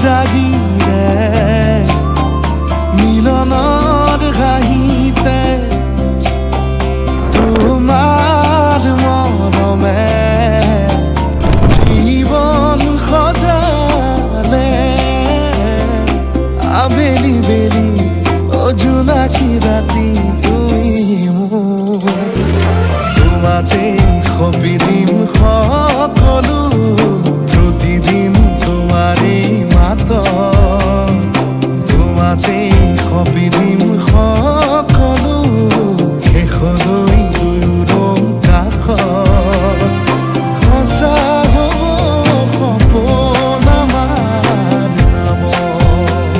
ৰাগিৰে মিলনৰ হাঁহিতে তোমাৰ মৰমে জীৱন সজালে আবেলি বেলি জোনাকী ৰাতি তুমি তোমাতে সপি দিম সকলো প্ৰতিদিন তোমাৰে মাত তোমাতে সপি দিম সকলো শেষলৈ দুয়োৰ কাষত সঁচা হ'ব সপোন আমাৰ নামত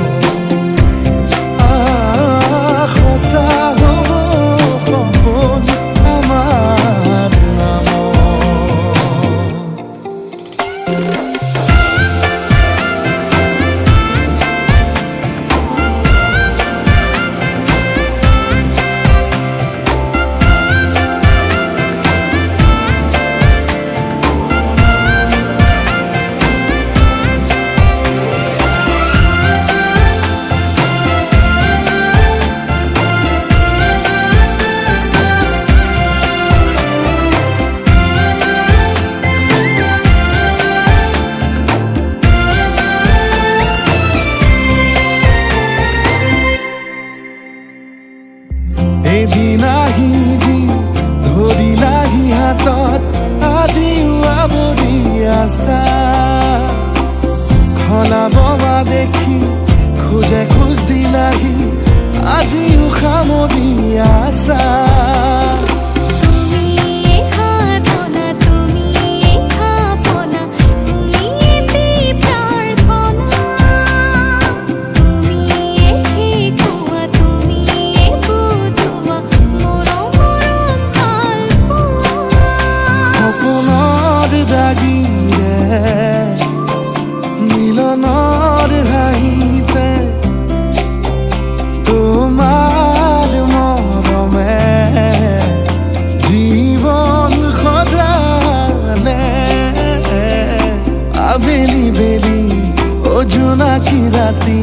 সঁচা হ'ব সপোন আমাৰ নামত। এদিন আহিবি ধৰিলাহি হাতত আজিও আৱৰি আছা সলাব দেখি খোজে খোজ দিলাহি আজিও সামৰি আছা মিলনৰ হাঁহিতে তোমাৰ মৰমে জীৱন সজালে আবেলি বেলি জোনাকী ৰাতি